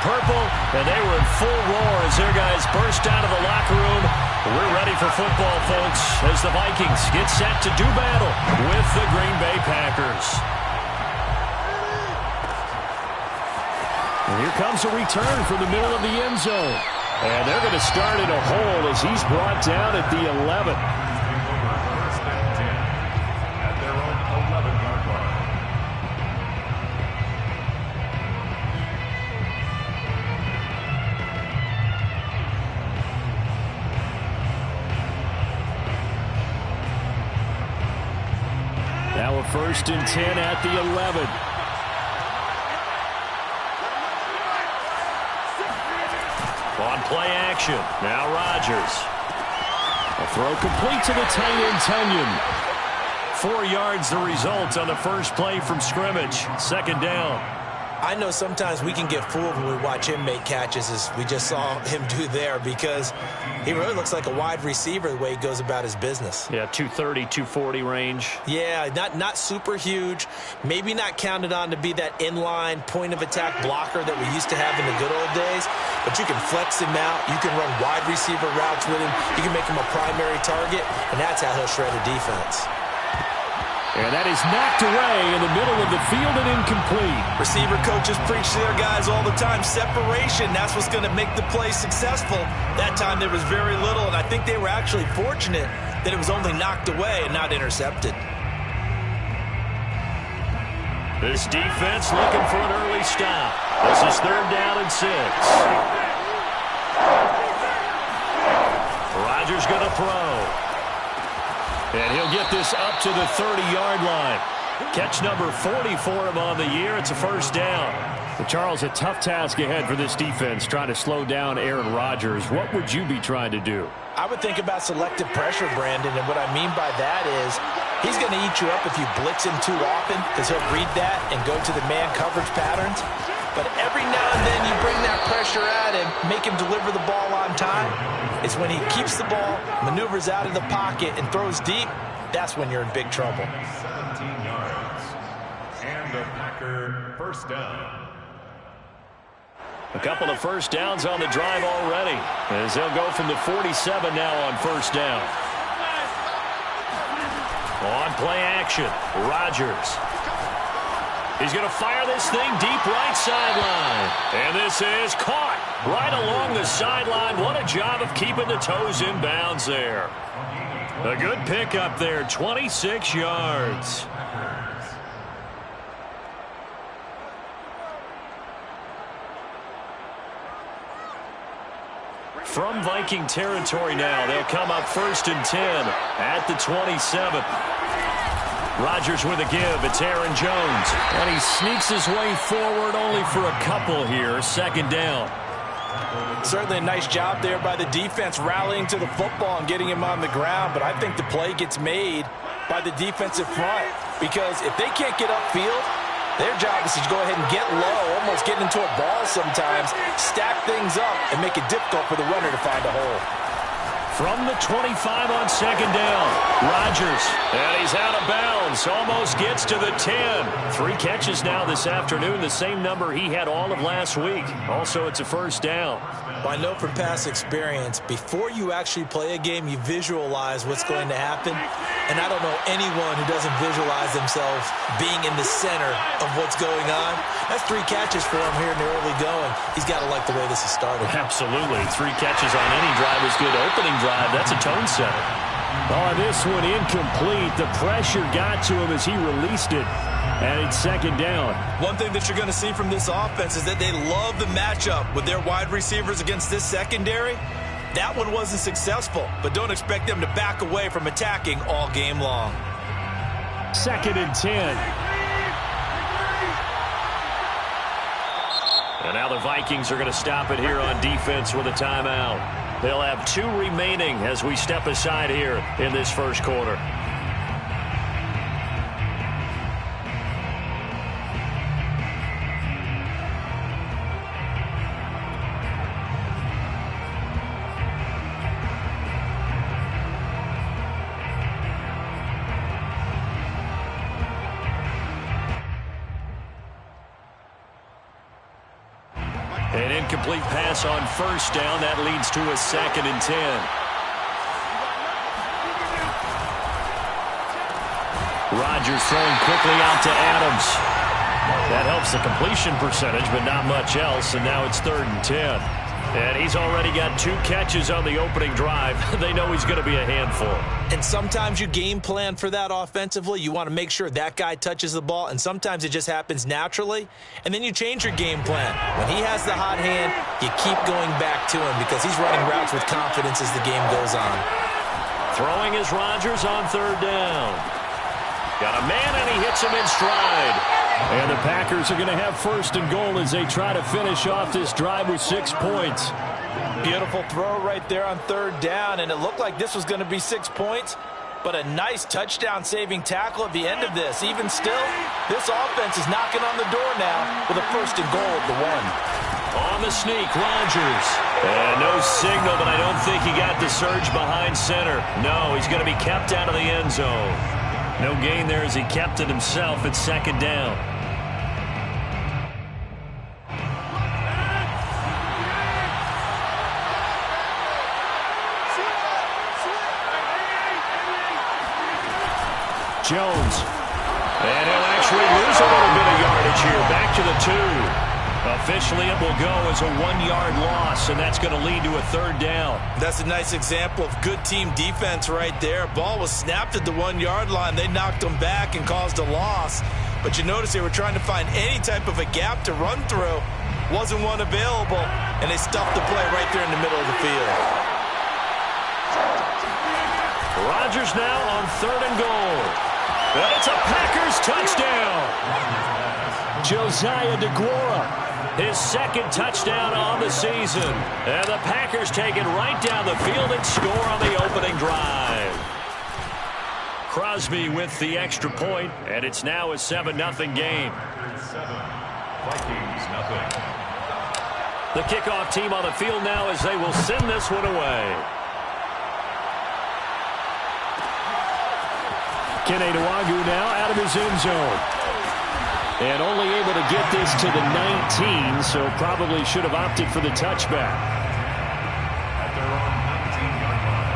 purple, and they were in full roar as their guys burst out of the locker room. We're ready for football, folks, as the Vikings get set to do battle with the Green Bay Packers. And here comes a return from the middle of the end zone. And they're going to start in a hole as he's brought down at the 11. Now a 1st and 10 at the 11. On play action. Now Rodgers. A throw complete to the tight end, Tunyon. 4 yards the result on the first play from scrimmage. 2nd down. I know sometimes we can get fooled when we watch him make catches, as we just saw him do there, because he really looks like a wide receiver the way he goes about his business. Yeah, 230, 240 range. Yeah, not super huge. Maybe not counted on to be that inline point-of-attack blocker that we used to have in the good old days, but you can flex him out. You can run wide receiver routes with him. You can make him a primary target, and that's how he'll shred a defense. And that is knocked away in the middle of the field and incomplete. Receiver coaches preach to their guys all the time. Separation, that's what's going to make the play successful. That time there was very little, and I think they were actually fortunate that it was only knocked away and not intercepted. This defense looking for an early stop. This is 3rd down and 6. Rodgers going to throw. And he'll get this up to the 30-yard line. Catch number 40 for him on the year. It's a 1st down. Well, Charles, a tough task ahead for this defense, trying to slow down Aaron Rodgers. What would you be trying to do? I would think about selective pressure, Brandon, and what I mean by that is he's going to eat you up if you blitz him too often, because he'll read that and go to the man coverage patterns. But every now and then you bring that pressure at him, make him deliver the ball on time. It's when he keeps the ball, maneuvers out of the pocket, and throws deep, that's when you're in big trouble. 17 yards. And the Packer 1st down. A couple of 1st downs on the drive already, as they'll go from the 47 now on 1st down. On play action, Rodgers. He's going to fire this thing deep right sideline. And this is caught right along the sideline. What a job of keeping the toes in bounds there. A good pickup there, 26 yards. From Viking territory now, they'll come up 1st and 10 at the 27. Rodgers with a give. It's Aaron Jones. And he sneaks his way forward only for a couple here. 2nd down. Certainly a nice job there by the defense rallying to the football and getting him on the ground. But I think the play gets made by the defensive front, because if they can't get upfield, their job is to go ahead and get low, almost get into a ball sometimes, stack things up, and make it difficult for the runner to find a hole. From the 25 on 2nd down, Rodgers, and he's out of bounds, almost gets to the 10. 3 catches now this afternoon, the same number he had all of last week. Also, it's a 1st down. Well, I know from past experience, before you actually play a game, you visualize what's going to happen. And I don't know anyone who doesn't visualize themselves being in the center of what's going on. That's 3 catches for him here in the early going. He's got to like the way this has started. Absolutely. 3 catches on any drive is good. Opening drive, that's a tone setter. Oh, this one incomplete. The pressure got to him as he released it. And it's 2nd down. One thing that you're going to see from this offense is that they love the matchup with their wide receivers against this secondary. That one wasn't successful, but don't expect them to back away from attacking all game long. 2nd and 10. And now the Vikings are going to stop it here on defense with a timeout. They'll have 2 remaining as we step aside here in this 1st quarter. An incomplete pass on first down. That leads to a 2nd and 10. Rodgers throwing quickly out to Adams. That helps the completion percentage, but not much else. And now it's 3rd and 10. And he's already got 2 catches on the opening drive. They know he's going to be a handful. And sometimes you game plan for that offensively. You want to make sure that guy touches the ball, and sometimes it just happens naturally. And then you change your game plan. When he has the hot hand, you keep going back to him because he's running routes with confidence as the game goes on. Throwing is Rodgers on 3rd down. Got a man, and he hits him in stride. And the Packers are going to have 1st and goal as they try to finish off this drive with 6 points. Beautiful throw right there on 3rd down, and it looked like this was going to be 6 points, but a nice touchdown-saving tackle at the end of this. Even still, this offense is knocking on the door now with a 1st and goal at the 1. On the sneak, Rodgers. And no signal, but I don't think he got the surge behind center. No, he's going to be kept out of the end zone. No gain there as he kept it himself at 2nd down. Jones. And he'll actually lose a little bit of yardage here. Back to the 2. Officially, it will go as a 1-yard loss, and that's going to lead to a 3rd down. That's a nice example of good team defense right there. Ball was snapped at the 1-yard line. They knocked him back and caused a loss. But you notice they were trying to find any type of a gap to run through. Wasn't one available, and they stuffed the play right there in the middle of the field. Rodgers now on 3rd and goal. And it's a Packers touchdown. Josiah DeGuara, his 2nd touchdown on the season. And the Packers take it right down the field and score on the opening drive. Crosby with the extra point, and it's now a 7-0 game. Vikings, nothing. The kickoff team on the field now as they will send this one away. Kene Nwangwu now out of his end zone. And only able to get this to the 19, so probably should have opted for the touchback. At their own 19-yard line.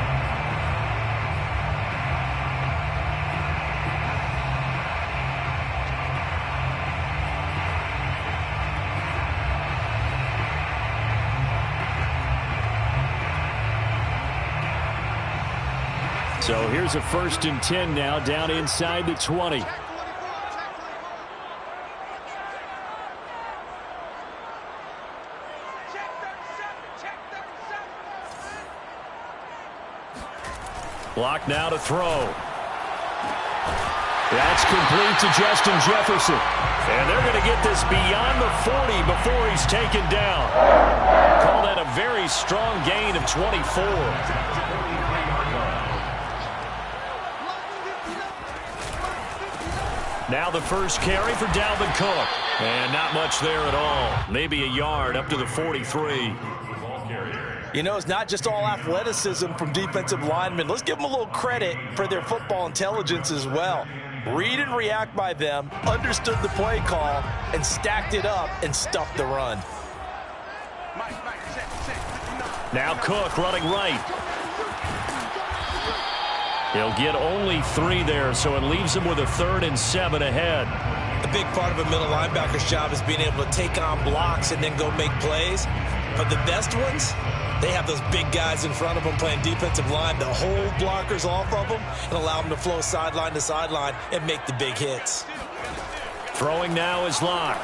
So here's a 1st and 10 now down inside the 20. Block now to throw. That's complete to Justin Jefferson. And they're going to get this beyond the 40 before he's taken down. Call that a very strong gain of 24. Now the first carry for Dalvin Cook. And not much there at all. Maybe a yard up to the 43. You know, it's not just all athleticism from defensive linemen. Let's give them a little credit for their football intelligence as well. Read and react by them, understood the play call, and stacked it up and stuffed the run. Now Cook running right. He'll get only 3 there, so it leaves him with a 3rd and 7 ahead. A big part of a middle linebacker's job is being able to take on blocks and then go make plays. But the best ones, they have those big guys in front of them playing defensive line to hold blockers off of them and allow them to flow sideline to sideline and make the big hits. Throwing now is Locke.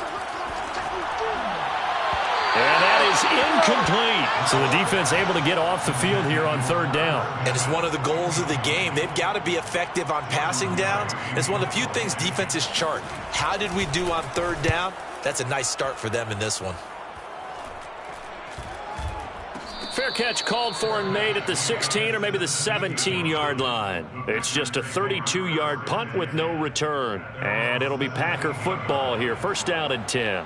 And that is incomplete. So the defense able to get off the field here on 3rd down. And it's one of the goals of the game. They've got to be effective on passing downs. It's one of the few things defenses chart. How did we do on 3rd down? That's a nice start for them in this one. Fair catch called for and made at the 16 or maybe the 17-yard line. It's just a 32-yard punt with no return. And it'll be Packer football here. 1st down and 10.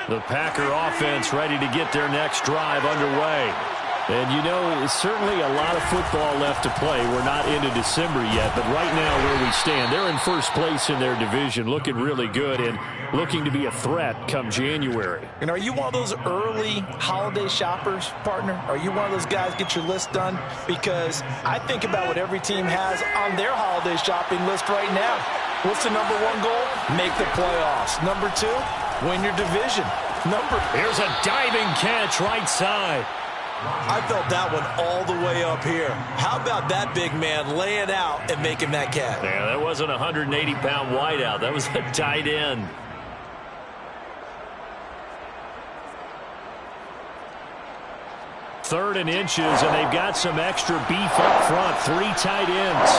The Packer offense ready to get their next drive underway. And, you know, it's certainly a lot of football left to play. We're not into December yet, but right now where we stand, they're in first place in their division, looking really good and looking to be a threat come January. And are you one of those early holiday shoppers, partner? Are you one of those guys get your list done? Because I think about what every team has on their holiday shopping list right now. What's the number one goal? Make the playoffs. Number two, win your division. Here's a diving catch right side. I felt that one all the way up here. How about that big man laying out and making that catch? Yeah, that wasn't a 180-pound wideout. That was a tight end. Third and inches, and they've got some extra beef up front. 3 tight ends.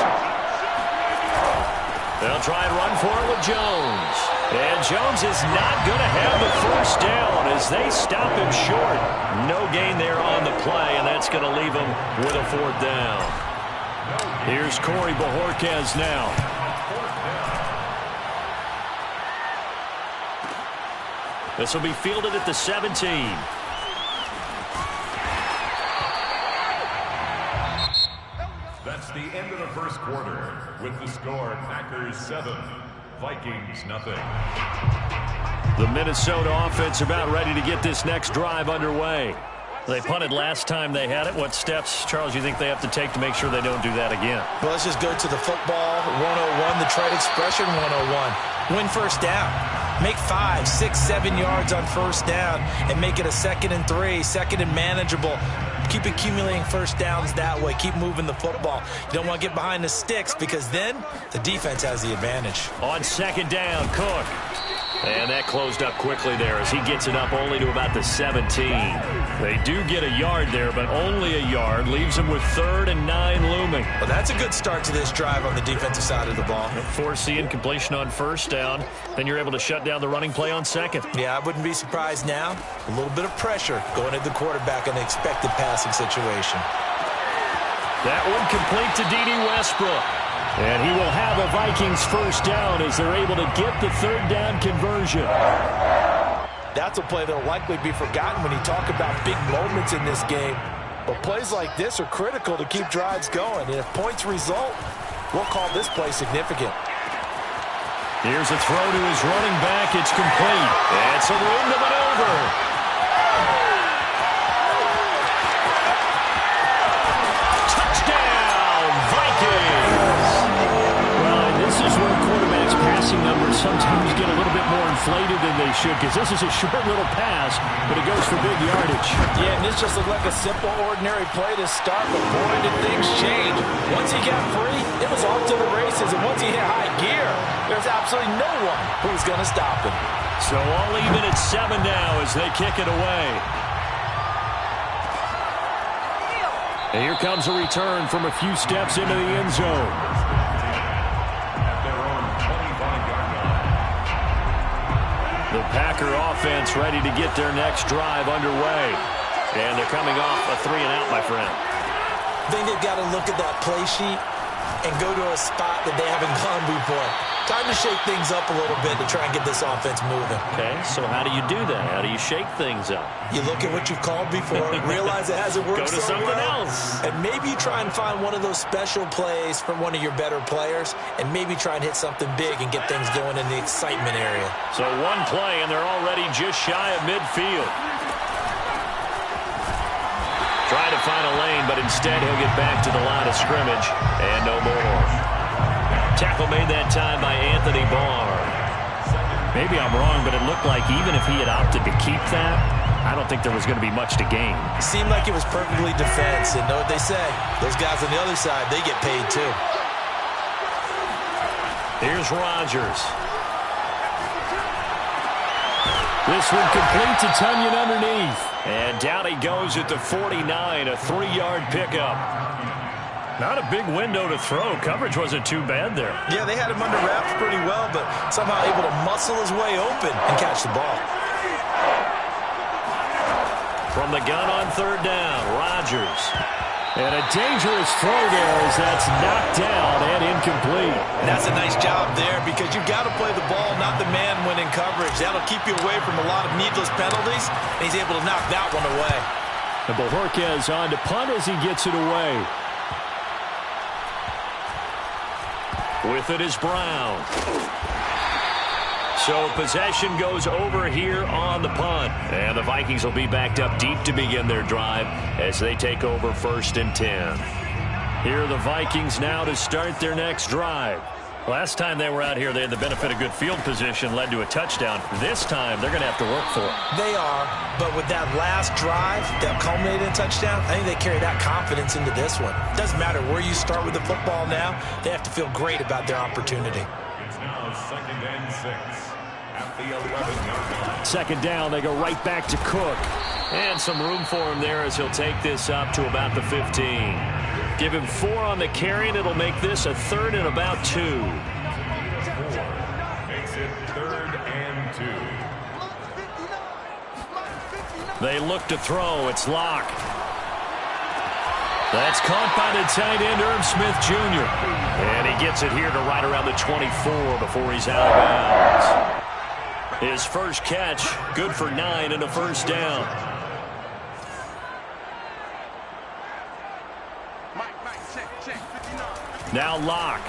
They'll try and run for it with Jones. And Jones is not going to have the first down as they stop him short. No gain there on the play, and that's going to leave him with a 4th down. Here's Corey Bajorquez now. This will be fielded at the 17. That's the end of the first quarter with the score Packers 7, Vikings nothing. The Minnesota offense about ready to get this next drive underway. They punted last time they had it. What steps, Charles, you think they have to take to make sure they don't do that again? Well, let's just go to the football 101, the trade expression 101. Win first down. Make 5, 6, 7 yards on first down and make it a 2nd and 3, 2nd and manageable. Keep accumulating first downs that way. Keep moving the football. You don't want to get behind the sticks because then the defense has the advantage. On 2nd down, Cook. And that closed up quickly there as he gets it up only to about the 17. They do get a yard there, but only a yard. Leaves them with 3rd and 9 looming. Well, that's a good start to this drive on the defensive side of the ball. Force the incompletion on first down. Then you're able to shut down the running play on 2nd. Yeah, I wouldn't be surprised now. A little bit of pressure going at the quarterback in an expected passing situation. That one complete to D.D. Westbrook. And he will have a Vikings first down as they're able to get the 3rd down conversion. That's a play that will likely be forgotten when you talk about big moments in this game. But plays like this are critical to keep drives going. And if points result, we'll call this play significant. Here's a throw to his running back. It's complete. And some room to maneuver. Touchdown, Vikings! This is where quarterbacks' passing numbers sometimes get a little bit more inflated than they should because this is a short little pass, but it goes for big yardage. Yeah, and this just looked like a simple, ordinary play to start, but boy, did things change. Once he got free, it was off to the races, and once he hit high gear, there's absolutely no one who was going to stop him. So all even at 7 now as they kick it away. And here comes a return from a few steps into the end zone. The Packer offense ready to get their next drive underway. And they're coming off a 3-and-out, my friend. I think they've got to look at that play sheet and go to a spot that they haven't gone before. Time to shake things up a little bit to try and get this offense moving. Okay, so how do you do that? How do you shake things up? You look at what you've called before, realize it hasn't worked Go to so something well, else. and maybe you try and find one of those special plays from one of your better players, and maybe try and hit something big and get things going in the excitement area. So one play, and they're already just shy of midfield. Trying to find a lane, but instead he'll get back to the line of scrimmage, and no more. Tackle made that time by Anthony Barr. Maybe I'm wrong, but it looked like even if he had opted to keep that, I don't think there was going to be much to gain. It seemed like it was perfectly defense, and know what they say. Those guys on the other side, they get paid too. Here's Rodgers. This one complete to Tunyon underneath. And down he goes at the 49, a 3-yard pickup. Not a big window to throw. Coverage wasn't too bad there. Yeah, they had him under wraps pretty well, but somehow able to muscle his way open and catch the ball. From the gun on 3rd down, Rodgers. And a dangerous throw there as that's knocked down and incomplete. And that's a nice job there because you've got to play the ball, not the man when in coverage. That'll keep you away from a lot of needless penalties, and he's able to knock that one away. And Bojorquez on to punt as he gets it away. With it is Brown. So possession goes over here on the punt. And the Vikings will be backed up deep to begin their drive as they take over 1st and 10. Here are the Vikings now to start their next drive. Last time they were out here, they had the benefit of good field position, led to a touchdown. This time, they're going to have to work for it. They are, but with that last drive that culminated in a touchdown, I think they carry that confidence into this one. Doesn't matter where you start with the football now, they have to feel great about their opportunity. It's now 2nd and 6 at the 11-yard line. 2nd down, they go right back to Cook. And some room for him there as he'll take this up to about the 15. Give him 4 on the carry, and it'll make this a 3rd and about 2. 4 makes it 3rd and 2. They look to throw. It's Locke. That's caught by the tight end, Irv Smith Jr. And he gets it here to right around the 24 before he's out of bounds. His first catch, good for 9 and a 1st down. Now Locke.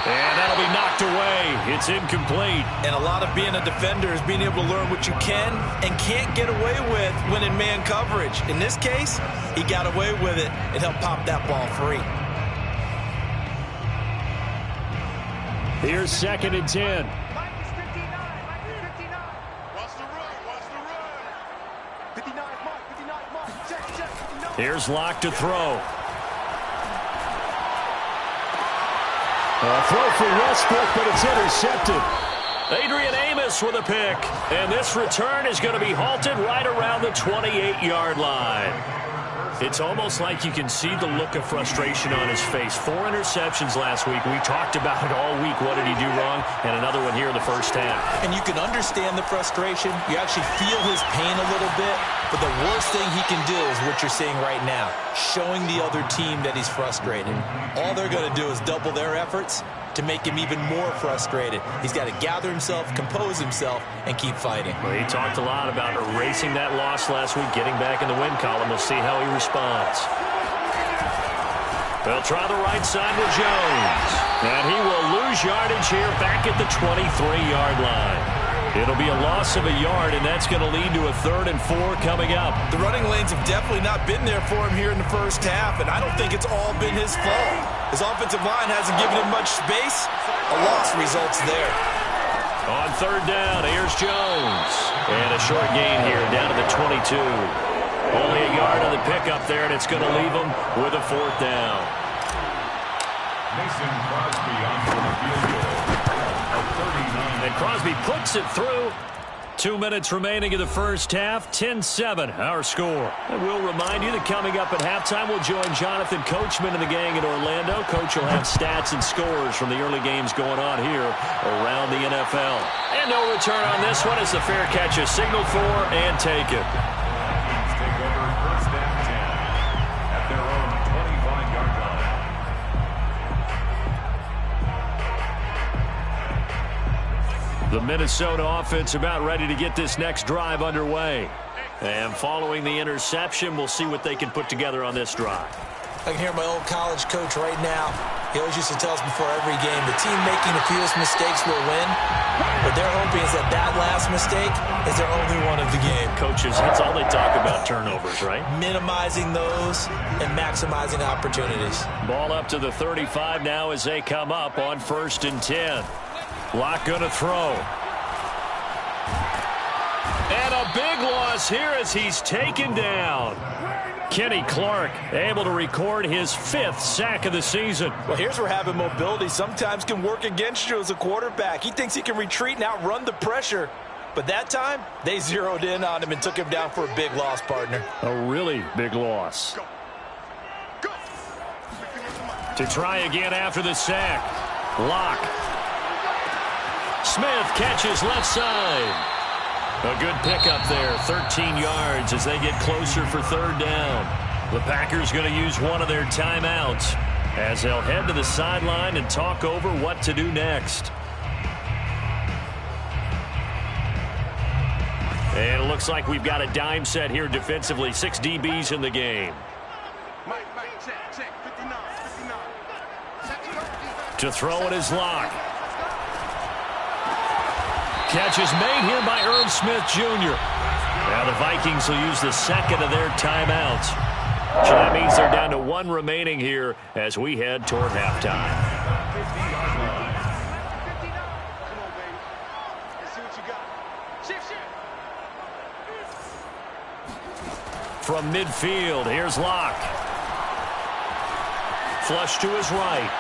And that'll be knocked away. It's incomplete. And a lot of being a defender is being able to learn what you can and can't get away with when in man coverage. In this case, he got away with it and helped pop that ball free. Here's 2nd and 10. Here's Locke to throw. A throw for Westbrook, but it's intercepted. Adrian Amos with a pick. And this return is going to be halted right around the 28-yard line. It's almost like you can see the look of frustration on his face. 4 interceptions last week. We talked about it all week. What did he do wrong? And another one here in the first half. And you can understand the frustration. You actually feel his pain a little bit. But the worst thing he can do is what you're seeing right now, showing the other team that he's frustrated. All they're going to do is double their efforts to make him even more frustrated. He's got to gather himself, compose himself, and keep fighting. Well, he talked a lot about erasing that loss last week, getting back in the win column. We'll see how he responds. They'll try the right side with Jones. And he will lose yardage here back at the 23-yard line. It'll be a loss of a yard, and that's going to lead to a 3rd and 4 coming up. The running lanes have definitely not been there for him here in the first half, and I don't think it's all been his fault. His offensive line hasn't given him much space. A loss results there. On 3rd down, here's Jones. And a short gain here down to the 22. Only a yard on the pickup there, and it's going to leave him with a 4th down. Mason Crosby on for the field goal. And Crosby puts it through. 2 minutes remaining in the first half. 10-7, our score. And we'll remind you that coming up at halftime, we'll join Jonathan Coachman and the gang in Orlando. Coach will have stats and scores from the early games going on here around the NFL. And no return on this one as the fair catch is signaled for and taken. Vikings take over 1st and 10 at their own 25-yard line. The Minnesota offense about ready to get this next drive underway. And following the interception, we'll see what they can put together on this drive. I can hear my old college coach right now. He always used to tell us before every game, the team making the fewest mistakes will win. What they're hoping is that that last mistake is their only one of the game. Coaches, that's all they talk about, turnovers, right? Minimizing those and maximizing opportunities. Ball up to the 35 now as they come up on 1st and 10. Locke going to throw. And a big loss here as he's taken down. Kenny Clark able to record his 5th sack of the season. Well, here's where having mobility sometimes can work against you as a quarterback. He thinks he can retreat and outrun the pressure. But that time, they zeroed in on him and took him down for a big loss, partner. A really big loss. To try again after the sack. Locke. Smith catches left side. A good pickup there, 13 yards as they get closer for 3rd down. The Packers going to use one of their timeouts as they'll head to the sideline and talk over what to do next. And it looks like we've got a dime set here defensively. 6 DBs in the game. To throw it is Locke. Catch is made here by Irv Smith Jr. Now the Vikings will use the second of their timeouts. So that means they're down to 1 remaining here as we head toward halftime. From midfield, here's Locke. Flush to his right.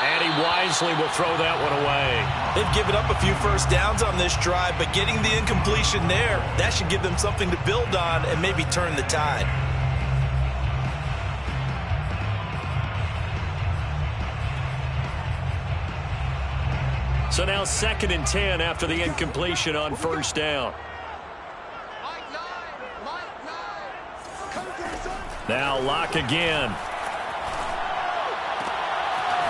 And he wisely will throw that one away. They've given up a few first downs on this drive, but getting the incompletion there, that should give them something to build on and maybe turn the tide. So now 2nd and 10 after the incompletion on first down. Now Locke again.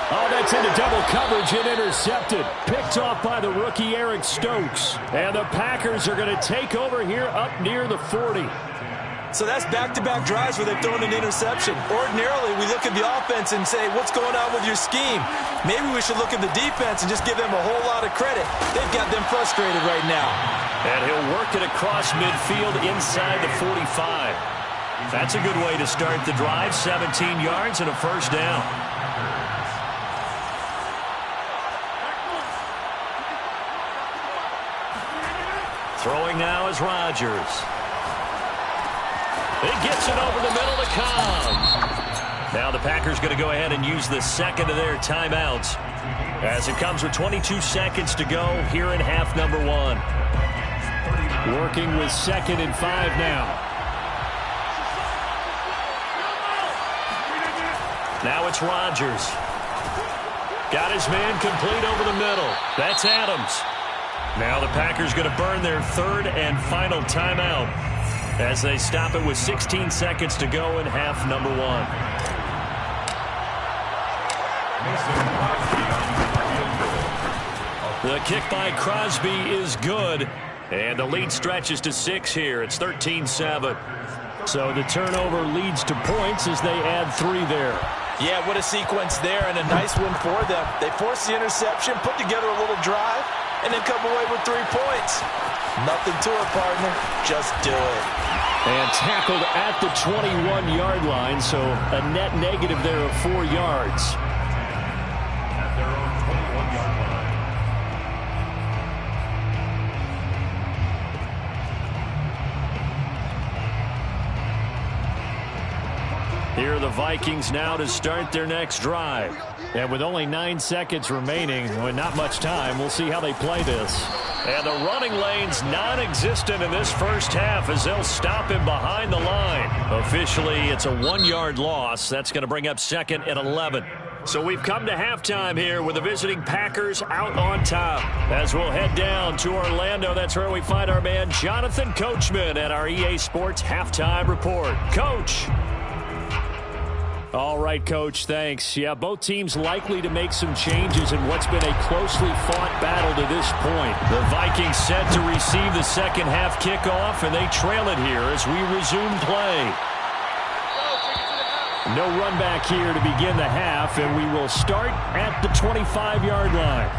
Oh, that's into double coverage and intercepted. Picked off by the rookie Eric Stokes. And the Packers are going to take over here up near the 40. So that's back-to-back drives where they've thrown an interception. Ordinarily, we look at the offense and say, what's going on with your scheme? Maybe we should look at the defense and just give them a whole lot of credit. They've got them frustrated right now. And he'll work it across midfield inside the 45. That's a good way to start the drive. 17 yards and a first down. Throwing now is Rodgers. It gets it over the middle to Cobb. Now the Packers going to go ahead and use the second of their timeouts as it comes with 22 seconds to go here in half number 1. Working with 2nd and 5 now. Now it's Rodgers. Got his man complete over the middle. That's Adams. Now the Packers going to burn their 3rd and final timeout as they stop it with 16 seconds to go in half number 1. The kick by Crosby is good, and the lead stretches to 6 here. It's 13-7. So the turnover leads to points as they add 3 there. Yeah, what a sequence there, and a nice one for them. They forced the interception, put together a little drive, and then come away with 3 points. Nothing to it, partner. Just do it. And tackled at the 21-yard line, so a net negative there of 4 yards. At their own 21-yard line. Here are the Vikings now to start their next drive. And with only 9 seconds remaining, with not much time, we'll see how they play this. And the running lane's non-existent in this first half as they'll stop him behind the line. Officially, it's a 1-yard loss. That's going to bring up 2nd and 11. So we've come to halftime here with the visiting Packers out on top. As we'll head down to Orlando, that's where we find our man Jonathan Coachman at our EA Sports Halftime Report. Coach. All right, Coach, thanks. Yeah, both teams likely to make some changes in what's been a closely fought battle to this point. The Vikings set to receive the second half kickoff, and they trail it here as we resume play. No run back here to begin the half, and we will start at the 25-yard line.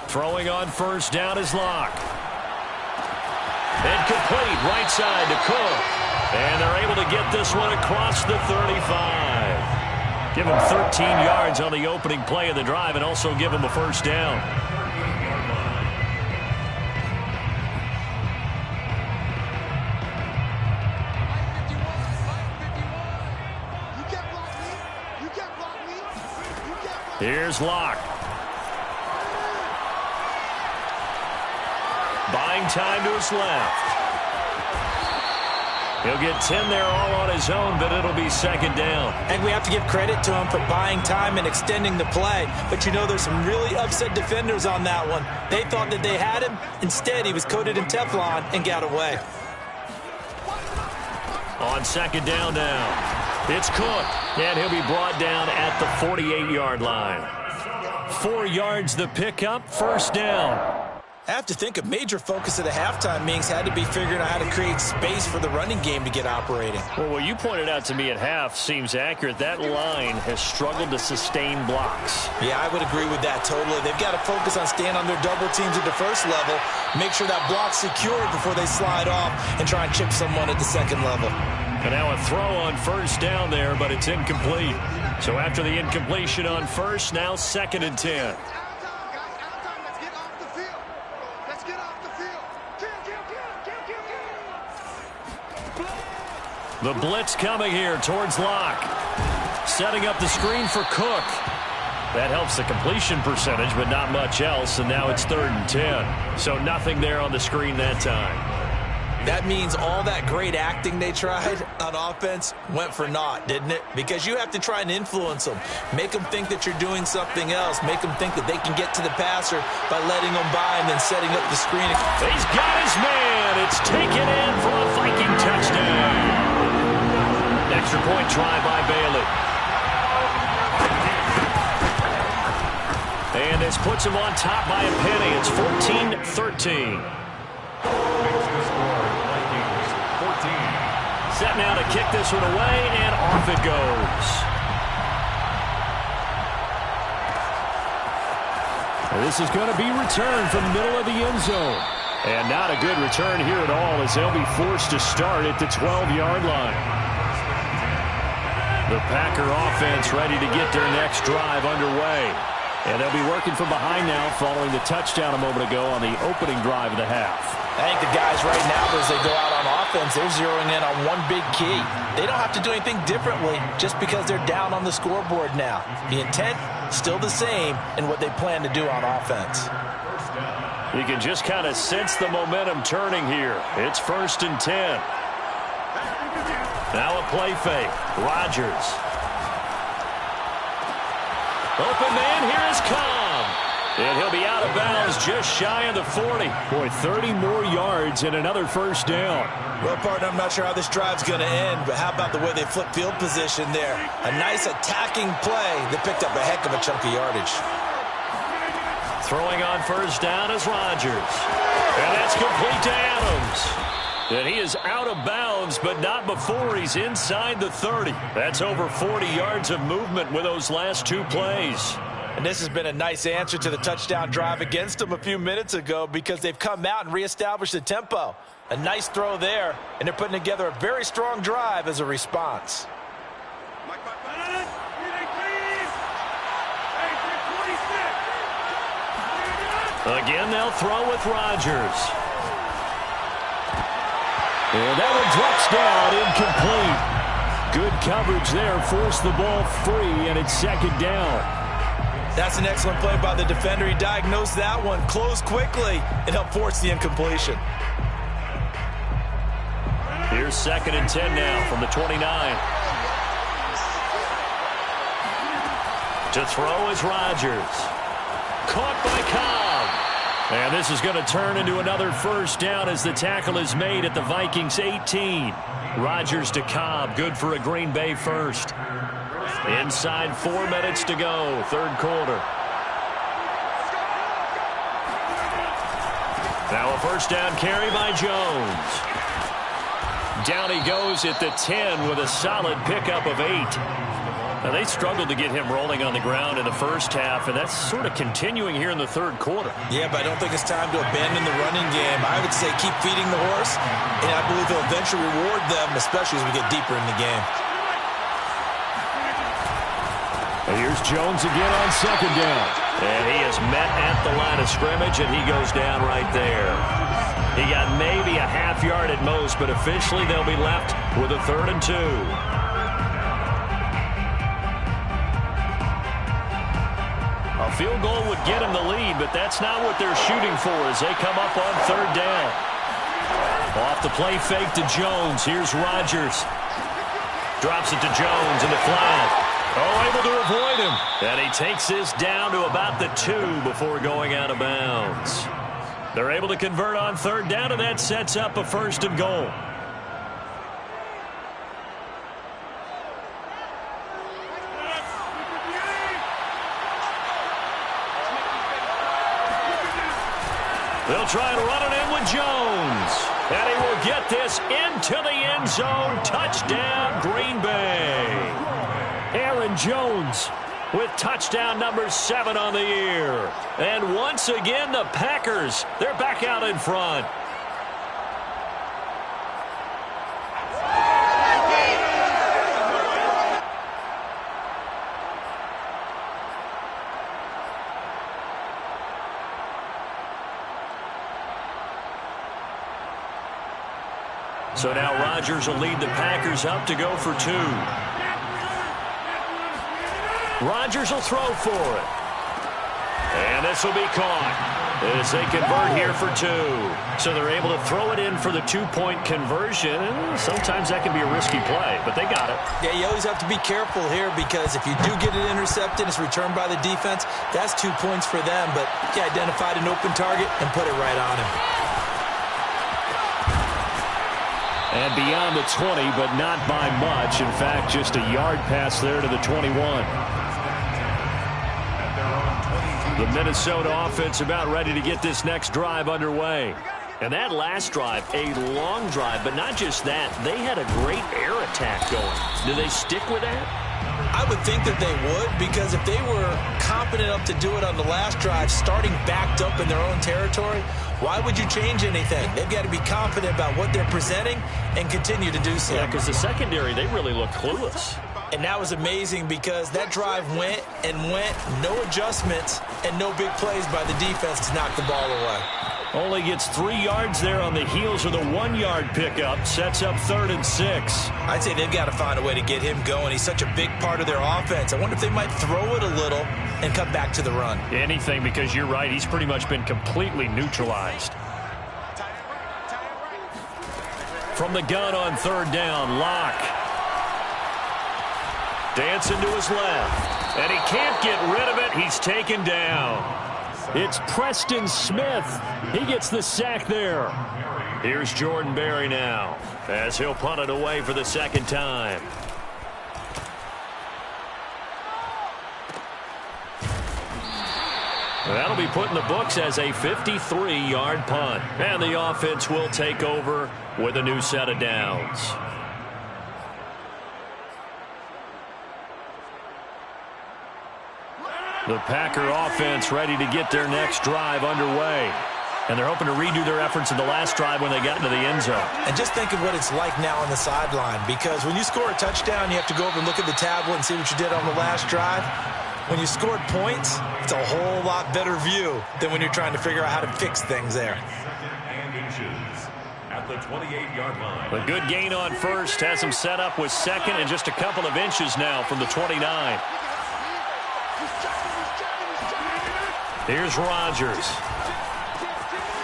Throwing on first down is Locke. Incomplete, right side to Cook. And they're able to get this one across the 35. Give him 13 yards on the opening play of the drive and also give him a first down. Here's Locke. Buying time to his left. He'll get 10 there all on his own, but it'll be second down. And we have to give credit to him for buying time and extending the play. But you know, there's some really upset defenders on that one. They thought that they had him. Instead, he was coated in Teflon and got away. On second down now, it's Cook, and he'll be brought down at the 48-yard line. 4 yards the pickup, first down. I have to think a major focus of the halftime meetings had to be figuring out how to create space for the running game to get operating. Well, what you pointed out to me at half seems accurate. That line has struggled to sustain blocks. Yeah, I would agree with that totally. They've got to focus on staying on their double teams at the first level, make sure that block's secured before they slide off and try and chip someone at the second level. And now a throw on first down there, but it's incomplete. So after the incompletion on first, now second and 10. The blitz coming here towards Locke. Setting up the screen for Cook. That helps the completion percentage, but not much else, and now it's third and 10. So nothing there on the screen that time. That means all that great acting they tried on offense went for naught, didn't it? Because you have to try and influence them. Make them think that you're doing something else. Make them think that they can get to the passer by letting them by and then setting up the screen. He's got his man. It's taken in for a Viking touchdown. Extra point try by Bailey. And this puts him on top by a penny. It's 14-13. Set now to kick this one away, and off it goes. And this is going to be returned from the middle of the end zone. And not a good return here at all, as they'll be forced to start at the 12-yard line. The Packer offense ready to get their next drive underway. And they'll be working from behind now following the touchdown a moment ago on the opening drive of the half. I think the guys right now, as they go out on offense, they're zeroing in on one big key. They don't have to do anything differently just because they're down on the scoreboard now. The intent, still the same in what they plan to do on offense. You can just kind of sense the momentum turning here. It's first and 10. Now a play fake. Rodgers. Open man, here is Cobb. And he'll be out of bounds just shy of the 40. Boy, 30 more yards and another first down. Well, partner, I'm not sure how this drive's going to end, but how about the way they flip field position there? A nice attacking play that picked up a heck of a chunk of yardage. Throwing on first down is Rodgers. And that's complete to Adams. And he is out of bounds, but not before he's inside the 30. That's over 40 yards of movement with those last two plays. And this has been a nice answer to the touchdown drive against them a few minutes ago because they've come out and reestablished the tempo. A nice throw there, and they're putting together a very strong drive as a response. Again, they'll throw with Rodgers. And that one drops down, incomplete. Good coverage there, forced the ball free, and it's second down. That's an excellent play by the defender. He diagnosed that one, closed quickly, and helped force the incompletion. Here's second and 10 now from the 29. To throw is Rodgers. Caught by Cobb. And this is going to turn into another first down as the tackle is made at the Vikings 18. Rodgers to Cobb, good for a Green Bay first. Inside 4 minutes to go, third quarter. Now a first down carry by Jones. Down he goes at the 10 with a solid pickup of 8. Now, they struggled to get him rolling on the ground in the first half, and that's sort of continuing here in the third quarter. Yeah, but I don't think it's time to abandon the running game. I would say keep feeding the horse, and I believe he'll eventually reward them, especially as we get deeper in the game. And here's Jones again on second down. And he is met at the line of scrimmage, and he goes down right there. He got maybe a half yard at most, but officially they'll be left with a 3rd and 2. A field goal would get him the lead, but that's not what they're shooting for as they come up on 3rd down. Off the play fake to Jones. Here's Rodgers. Drops it to Jones in the flat. Oh, able to avoid him. And he takes this down to about the 2 before going out of bounds. They're able to convert on third down, and that sets up a 1st and goal. They'll try and run it in with Jones. And he will get this into the end zone. Touchdown, Green Bay. Aaron Jones with touchdown number 7 on the year. And once again, the Packers, they're back out in front. So now Rodgers will lead the Packers up to go for 2. Rodgers will throw for it. And this will be caught as they convert here for 2. So they're able to throw it in for the 2-point conversion. Sometimes that can be a risky play, but they got it. Yeah, you always have to be careful here because if you do get it intercepted, it's returned by the defense. That's 2 points for them, but he identified an open target and put it right on him. And beyond the 20, but not by much. In fact, just a yard pass there to the 21. The Minnesota offense about ready to get this next drive underway. And that last drive, a long drive, but not just that. They had a great air attack going. Do they stick with that? I would think that they would, because if they were competent enough to do it on the last drive, starting backed up in their own territory, why would you change anything? They've got to be confident about what they're presenting and continue to do so. Yeah, because the secondary, they really look clueless. And that was amazing because that drive went and went, no adjustments and no big plays by the defense to knock the ball away. Only gets 3 yards there on the heels of the 1-yard pickup. Sets up 3rd and 6. I'd say they've got to find a way to get him going. He's such a big part of their offense. I wonder if they might throw it a little and come back to the run. Anything, because you're right. He's pretty much been completely neutralized. From the gun on 3rd down, Locke. Dancing to his left. And he can't get rid of it. He's taken down. It's Preston Smith. He gets the sack there. Here's Jordan Berry now as he'll punt it away for the 2nd time. That'll be put in the books as a 53-yard punt. And the offense will take over with a new set of downs. The Packer offense ready to get their next drive underway. And they're hoping to redo their efforts in the last drive when they got into the end zone. And just think of what it's like now on the sideline, because when you score a touchdown, you have to go over and look at the tablet and see what you did on the last drive. When you scored points, it's a whole lot better view than when you're trying to figure out how to fix things there. At the 28-yard line. A good gain on first has him set up with 2nd and just a couple of inches now from the 29. Here's Rodgers.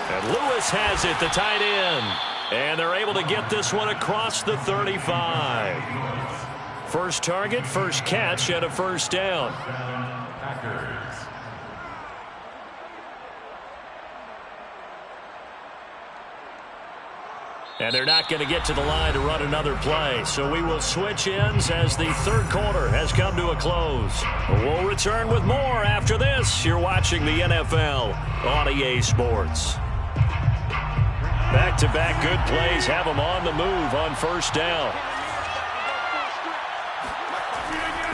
And Lewis has it, the tight end. And they're able to get this one across the 35. First target, first catch, and a 1st down. Packers. And they're not going to get to the line to run another play. So we will switch ends as the 3rd quarter has come to a close. We'll return with more after this. You're watching the NFL on EA Sports. Back-to-back good plays have them on the move on 1st down.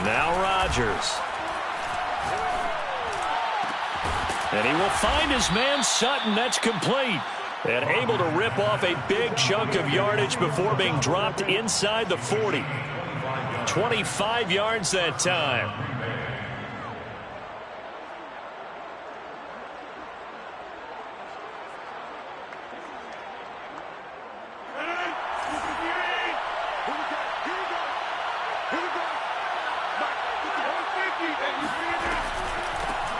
Now Rodgers. And he will find his man Sutton. That's complete. And able to rip off a big chunk of yardage before being dropped inside the 40. 25 yards that time.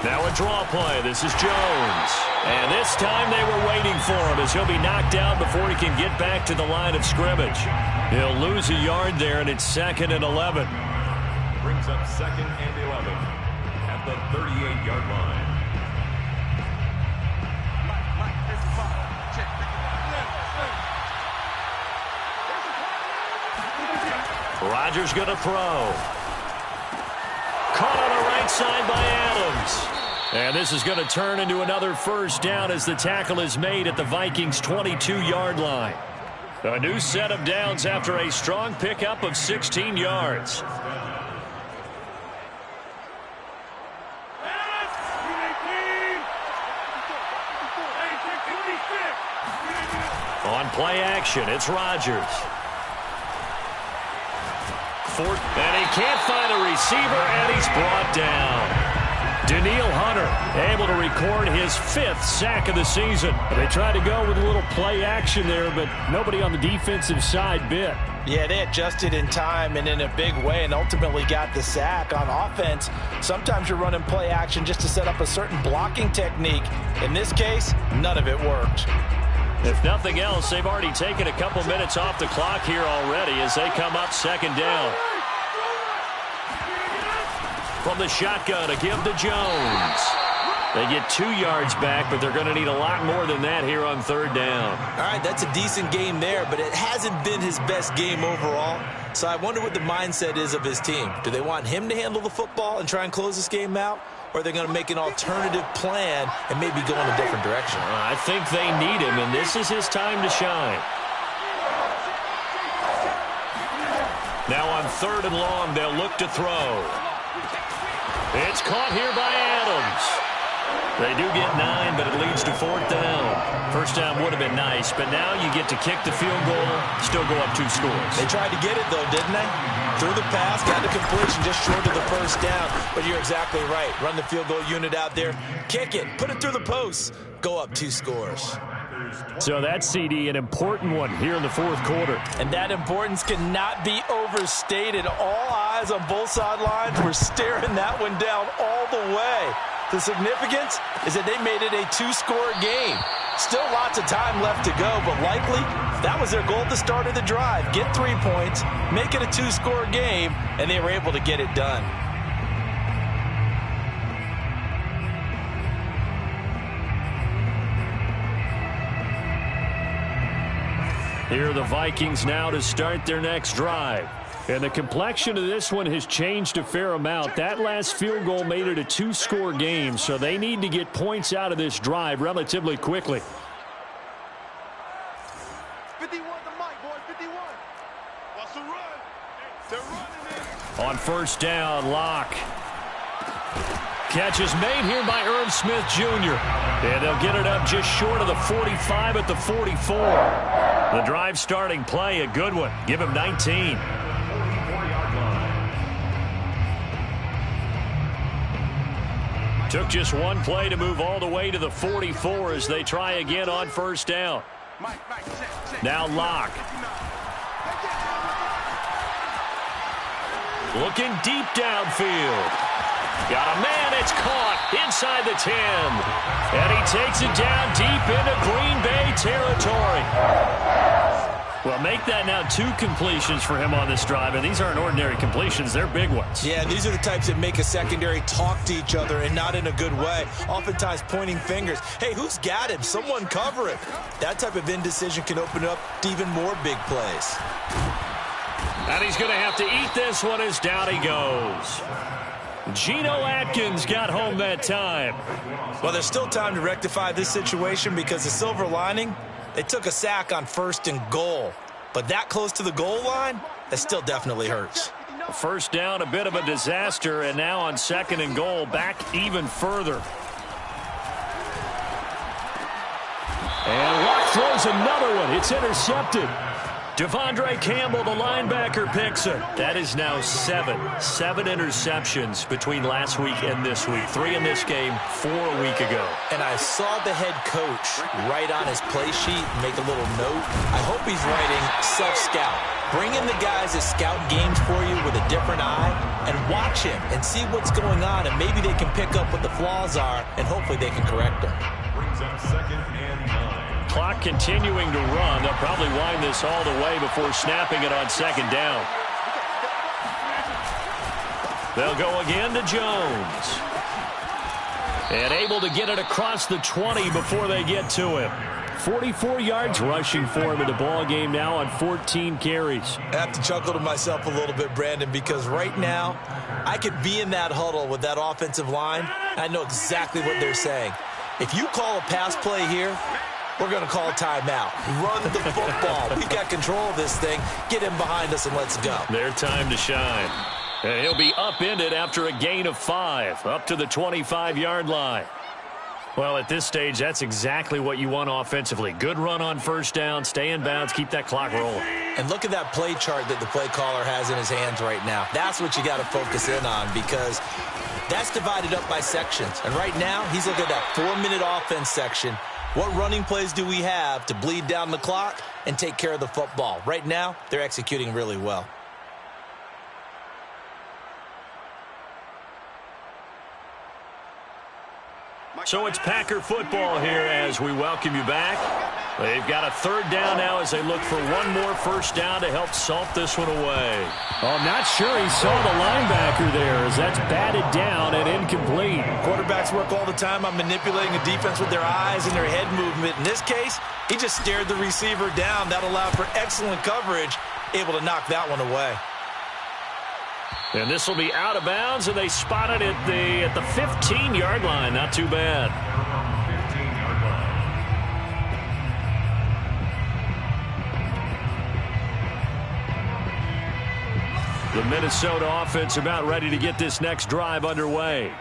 Now a draw play. This is Jones. And this time they were waiting for him as he'll be knocked down before he can get back to the line of scrimmage. He'll lose a yard there, and it's 2nd and 11. Brings up 2nd and 11 at the 38-yard line. Rodgers going to throw. Caught on the right side by Adams. And this is going to turn into another first down as the tackle is made at the Vikings' 22-yard line. A new set of downs after a strong pickup of 16 yards. On play action, it's Rodgers. And he can't find a receiver, and he's brought down. Danielle Hunter able to record his 5th sack of the season. They tried to go with a little play action there, but nobody on the defensive side bit. Yeah, they adjusted in time and in a big way and ultimately got the sack. On offense, sometimes you're running play action just to set up a certain blocking technique. In this case, none of it worked. If nothing else, they've already taken a couple minutes off the clock here already as they come up 2nd down. From the shotgun, a give to Jones. They get 2 yards back, but they're going to need a lot more than that here on 3rd down. All right, that's a decent game there, but it hasn't been his best game overall. So I wonder what the mindset is of his team. Do they want him to handle the football and try and close this game out? Or are they going to make an alternative plan and maybe go in a different direction? I think they need him, and this is his time to shine. Now on 3rd and long, they'll look to throw. It's caught here by Adams. They do get 9, but it leads to 4th down. First down would have been nice, but now you get to kick the field goal, still go up 2 scores. They tried to get it, though, didn't they? Threw the pass, got the completion, just short of the first down. But you're exactly right. Run the field goal unit out there, kick it, put it through the posts, go up 2 scores. So that CD, an important one here in the 4th quarter. And that importance cannot be overstated. All eyes on both sidelines were staring that one down all the way. The significance is that they made it a 2-score game. Still lots of time left to go, but likely that was their goal at the start of the drive. Get 3 points, make it a 2-score game, and they were able to get it done. Here are the Vikings now to start their next drive. And the complexion of this one has changed a fair amount. That last field goal made it a 2-score game, so they need to get points out of this drive relatively quickly. 51 to Mike, boys, 51. What's the run? They're running it. On 1st down, Locke. Catch is made here by Irv Smith Jr. And they'll get it up just short of the 45 at the 44. The drive starting play, a good one. Give him 19. Took just one play to move all the way to the 44 as they try again on 1st down. Now Locke. Looking deep downfield. Got a man, it's caught inside the 10. And he takes it down deep into Green Bay territory. Well, make that now 2 completions for him on this drive, and these aren't ordinary completions. They're big ones. Yeah, these are the types that make a secondary talk to each other and not in a good way. Oftentimes pointing fingers. Hey, who's got him? Someone cover it. That type of indecision can open up to even more big plays. And he's going to have to eat this one as down he goes. Geno Atkins got home that time. Well, there's still time to rectify this situation because the silver lining, they took a sack on 1st and goal. But that close to the goal line, that still definitely hurts. 1st down, a bit of a disaster, and now on 2nd and goal, back even further. And Locke throws another one. It's intercepted. Devondre Campbell, the linebacker, picks it. That is now 7 interceptions between last week and this week. 3 in this game, 4 a week ago. And I saw the head coach write on his play sheet, make a little note. I hope he's writing self-scout. Bring in the guys that scout games for you with a different eye and watch him and see what's going on, and maybe they can pick up what the flaws are, and hopefully they can correct them. Brings up 2nd and 9. Clock continuing to run. They'll probably wind this all the way before snapping it on 2nd down. They'll go again to Jones. And able to get it across the 20 before they get to him. 44 yards rushing for him in the ball game now on 14 carries. I have to chuckle to myself a little bit, Brandon, because right now I could be in that huddle with that offensive line. I know exactly what they're saying. If you call a pass play here, we're going to call a timeout. Run the football. We've got control of this thing. Get him behind us and let's go. Their time to shine. And he'll be upended after a gain of 5, up to the 25-yard line. Well, at this stage, that's exactly what you want offensively. Good run on 1st down, stay in bounds, keep that clock rolling. And look at that play chart that the play caller has in his hands right now. That's what you got to focus in on, because that's divided up by sections. And right now, he's looking at that 4-minute offense section. What running plays do we have to bleed down the clock and take care of the football? Right now, they're executing really well. So it's Packer football here as we welcome you back. They've got a 3rd down now as they look for one more 1st down to help salt this one away. Oh, I'm not sure he saw the linebacker there as that's batted down and incomplete. Quarterbacks work all the time on manipulating a defense with their eyes and their head movement. In this case, he just stared the receiver down. That allowed for excellent coverage, able to knock that one away. And this will be out of bounds, and they spot it at the 15-yard line. Not too bad. 15-yard line. The Minnesota offense about ready to get this next drive underway.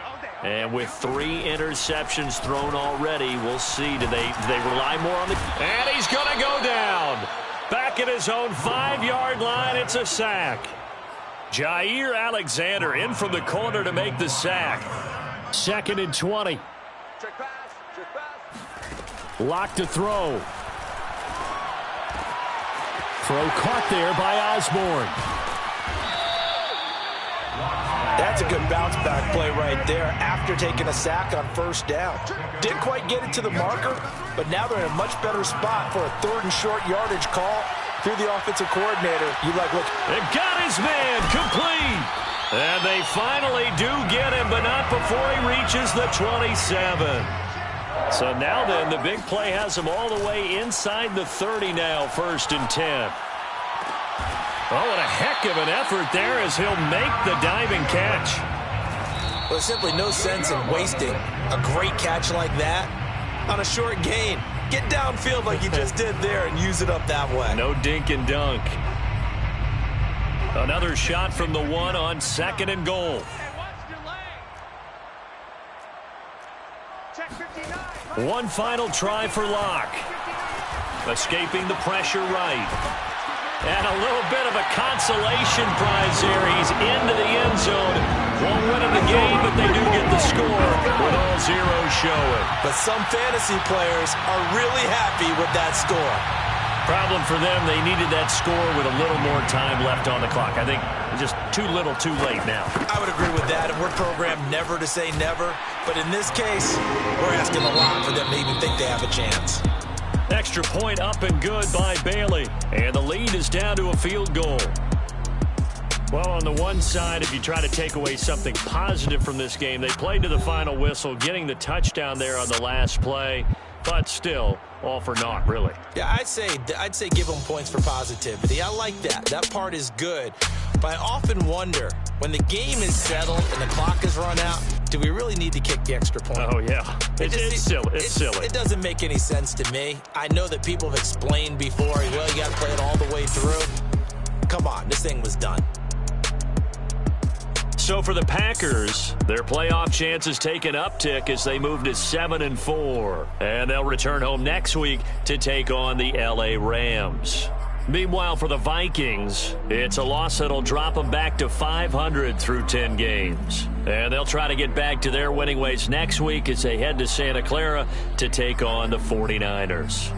And with 3 interceptions thrown already, we'll see. Do they rely more on the... And he's going to go down. Back at his own 5-yard line, it's a sack. Jair Alexander in from the corner to make the sack. 2nd and 20. Lock to throw. Throw caught there by Osborne. That's a good bounce back play right there after taking a sack on 1st down. Didn't quite get it to the marker, but now they're in a much better spot for a 3rd and short yardage call through the offensive coordinator. You like, look. They've got his man complete. And they finally do get him, but not before he reaches the 27. So now then, the big play has him all the way inside the 30 now, 1st and 10. Oh, what a heck of an effort there as he'll make the diving catch. Well, there's simply no sense in wasting a great catch like that on a short gain. Get downfield like you just did there and use it up that way. No dink and dunk. Another shot from the 1 on 2nd and goal. One final try for Locke. Escaping the pressure right. And a little bit of a consolation prize here. He's into the end zone. Won't win in the game, but they do get the score with all zeros showing. But some fantasy players are really happy with that score. Problem for them, they needed that score with a little more time left on the clock. I think just too little too late now. I would agree with that, and we're programmed never to say never. But in this case, we're asking a lot for them to even think they have a chance. Extra point up and good by Bailey. And the lead is down to a field goal. Well, on the one side, if you try to take away something positive from this game, they played to the final whistle, getting the touchdown there on the last play. But still, all for naught, really. Yeah, I'd say give them points for positivity. I like that. That part is good. But I often wonder, when the game is settled and the clock is run out, do we really need to kick the extra point? Oh, yeah. It's silly. It's silly. It doesn't make any sense to me. I know that people have explained before, well, you got to play it all the way through. Come on, this thing was done. So for the Packers, their playoff chances take an uptick as they move to 7-4. And they'll return home next week to take on the LA Rams. Meanwhile, for the Vikings, it's a loss that'll drop them back to 500 through 10 games. And they'll try to get back to their winning ways next week as they head to Santa Clara to take on the 49ers.